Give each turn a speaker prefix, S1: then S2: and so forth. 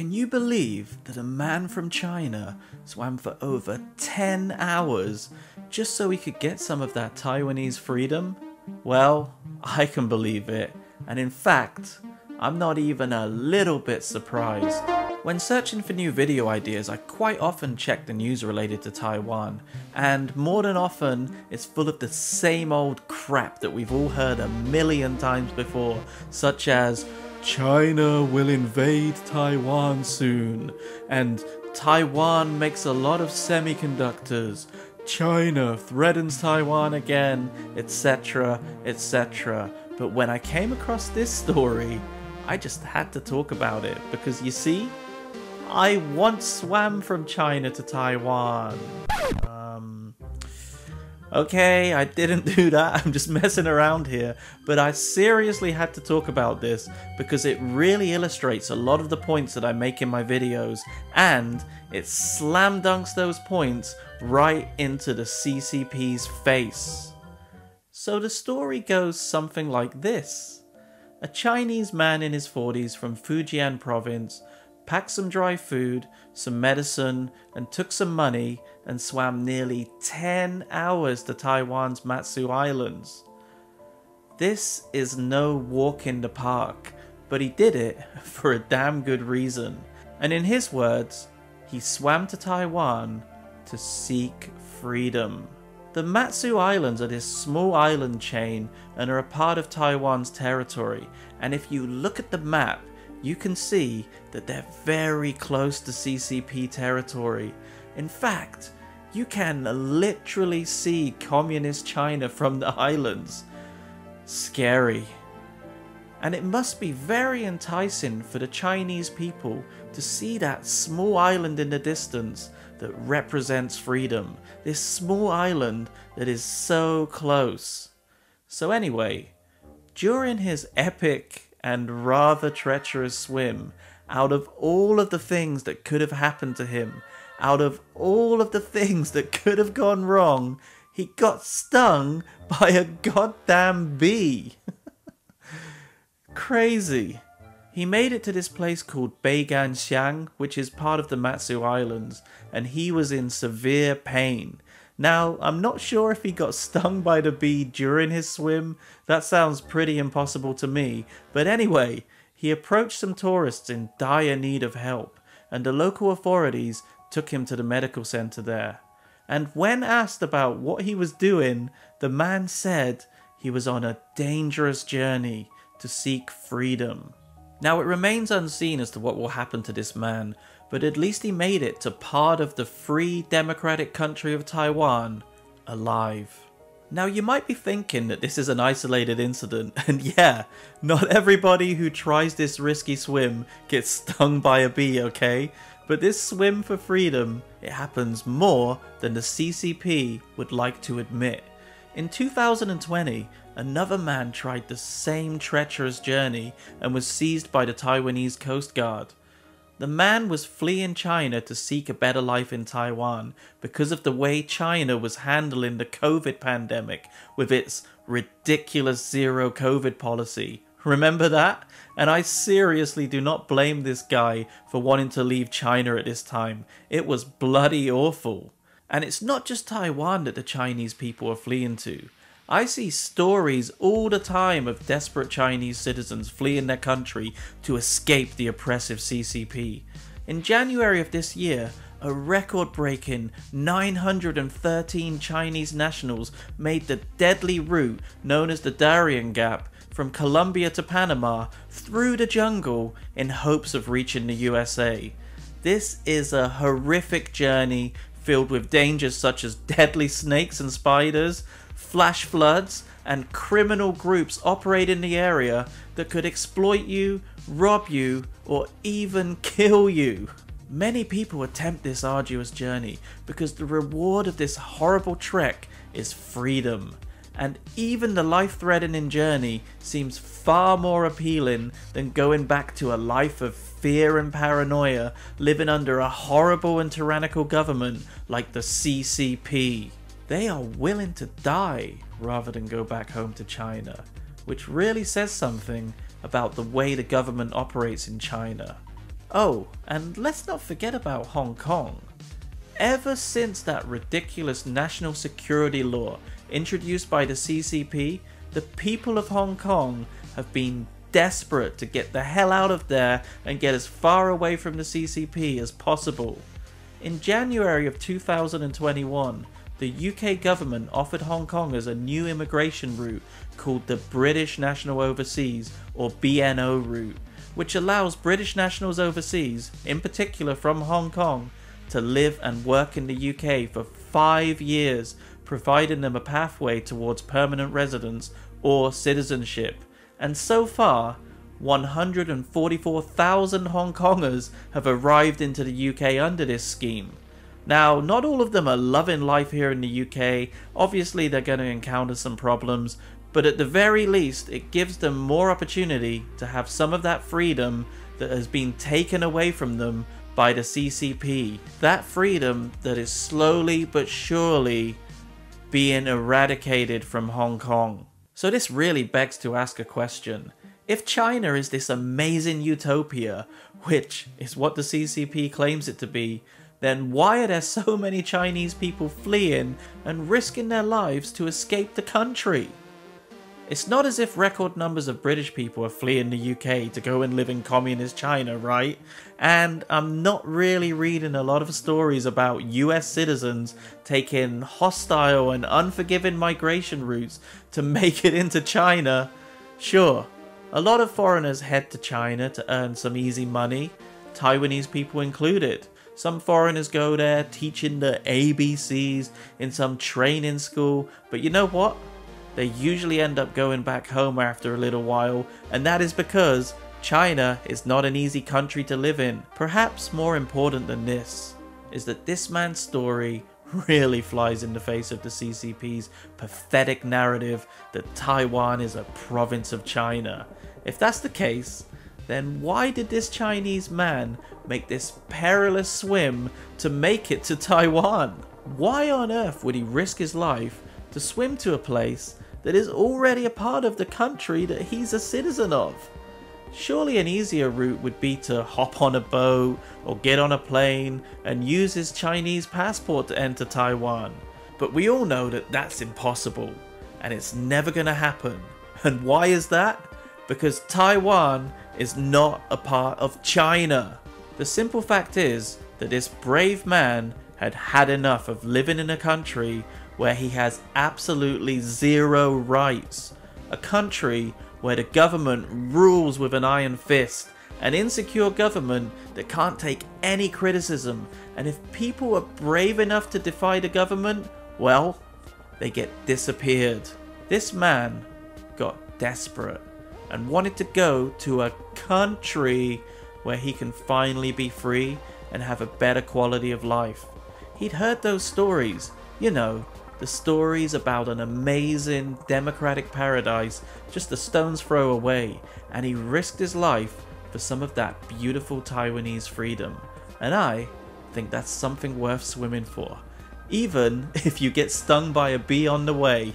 S1: Can you believe that a man from China swam for over 10 hours just so he could get some of that Taiwanese freedom? Well, I can believe it, and in fact, I'm not even a little bit surprised. When searching for new video ideas, I quite often check the news related to Taiwan, and more than often, it's full of the same old crap that we've all heard a million times before, such as China will invade Taiwan soon, and Taiwan makes a lot of semiconductors, China threatens Taiwan again, etc, etc. But when I came across this story, I just had to talk about it, because you see, I once swam from China to Taiwan. Okay, I didn't do that, I'm just messing around here, but I seriously had to talk about this because it really illustrates a lot of the points that I make in my videos, and it slam dunks those points right into the CCP's face. So the story goes something like this. A Chinese man in his 40s from Fujian province packed some dry food, some medicine, and took some money and swam nearly 10 hours to Taiwan's Matsu Islands. This is no walk in the park, but he did it for a damn good reason. And in his words, he swam to Taiwan to seek freedom. The Matsu Islands are this small island chain and are a part of Taiwan's territory, and if you look at the map, you can see that they're very close to CCP territory. In fact, you can literally see communist China from the islands. Scary. And it must be very enticing for the Chinese people to see that small island in the distance that represents freedom. This small island that is so close. So anyway, during his epic and rather treacherous swim, out of all of the things that could have happened to him, out of all of the things that could have gone wrong, he got stung by a goddamn bee. Crazy. He made it to this place called Beiganxiang, which is part of the Matsu Islands, and he was in severe pain. Now, I'm not sure if he got stung by the bee during his swim. That sounds pretty impossible to me. But anyway, he approached some tourists in dire need of help, and the local authorities took him to the medical center there. And when asked about what he was doing, the man said he was on a dangerous journey to seek freedom. Now, it remains unseen as to what will happen to this man, but at least he made it to part of the free democratic country of Taiwan alive. Now, you might be thinking that this is an isolated incident, and yeah, not everybody who tries this risky swim gets stung by a bee, okay? But this swim for freedom, it happens more than the CCP would like to admit. In 2020, another man tried the same treacherous journey and was seized by the Taiwanese Coast Guard. The man was fleeing China to seek a better life in Taiwan because of the way China was handling the COVID pandemic with its ridiculous zero COVID policy. Remember that? And I seriously do not blame this guy for wanting to leave China at this time. It was bloody awful. And it's not just Taiwan that the Chinese people are fleeing to. I see stories all the time of desperate Chinese citizens fleeing their country to escape the oppressive CCP. In January of this year, a record-breaking 913 Chinese nationals made the deadly route known as the Darien Gap from Colombia to Panama through the jungle in hopes of reaching the USA. This is a horrific journey filled with dangers such as deadly snakes and spiders, flash floods, and criminal groups operate in the area that could exploit you, rob you, or even kill you. Many people attempt this arduous journey because the reward of this horrible trek is freedom. And even the life-threatening journey seems far more appealing than going back to a life of fear and paranoia, living under a horrible and tyrannical government like the CCP. They are willing to die rather than go back home to China, which really says something about the way the government operates in China. Oh, and let's not forget about Hong Kong. Ever since that ridiculous national security law introduced by the CCP, the people of Hong Kong have been desperate to get the hell out of there and get as far away from the CCP as possible. In January of 2021, the UK government offered Hong Kongers a new immigration route called the British National Overseas, or BNO route, which allows British nationals overseas, in particular from Hong Kong, to live and work in the UK for 5 years, providing them a pathway towards permanent residence or citizenship. And so far, 144,000 Hong Kongers have arrived into the UK under this scheme. Now, not all of them are loving life here in the UK. Obviously, they're going to encounter some problems, but at the very least, it gives them more opportunity to have some of that freedom that has been taken away from them by the CCP. That freedom that is slowly but surely being eradicated from Hong Kong. So this really begs to ask a question. If China is this amazing utopia, which is what the CCP claims it to be, then why are there so many Chinese people fleeing and risking their lives to escape the country? It's not as if record numbers of British people are fleeing the UK to go and live in communist China, right? And I'm not really reading a lot of stories about US citizens taking hostile and unforgiving migration routes to make it into China. Sure, a lot of foreigners head to China to earn some easy money, Taiwanese people included. Some foreigners go there teaching the ABCs in some training school, but you know what? They usually end up going back home after a little while, and that is because China is not an easy country to live in. Perhaps more important than this is that this man's story really flies in the face of the CCP's pathetic narrative that Taiwan is a province of China. If that's the case, then why did this Chinese man make this perilous swim to make it to Taiwan? Why on earth would he risk his life to swim to a place that is already a part of the country that he's a citizen of? Surely an easier route would be to hop on a boat or get on a plane and use his Chinese passport to enter Taiwan. But we all know that that's impossible and it's never gonna happen. And why is that? Because Taiwan is not a part of China. The simple fact is that this brave man had had enough of living in a country where he has absolutely zero rights. A country where the government rules with an iron fist. An insecure government that can't take any criticism. And if people are brave enough to defy the government, well, they get disappeared. This man got desperate and wanted to go to a country where he can finally be free and have a better quality of life. He'd heard those stories, you know, the stories about an amazing democratic paradise just a stone's throw away, and he risked his life for some of that beautiful Taiwanese freedom. And I think that's something worth swimming for, even if you get stung by a bee on the way.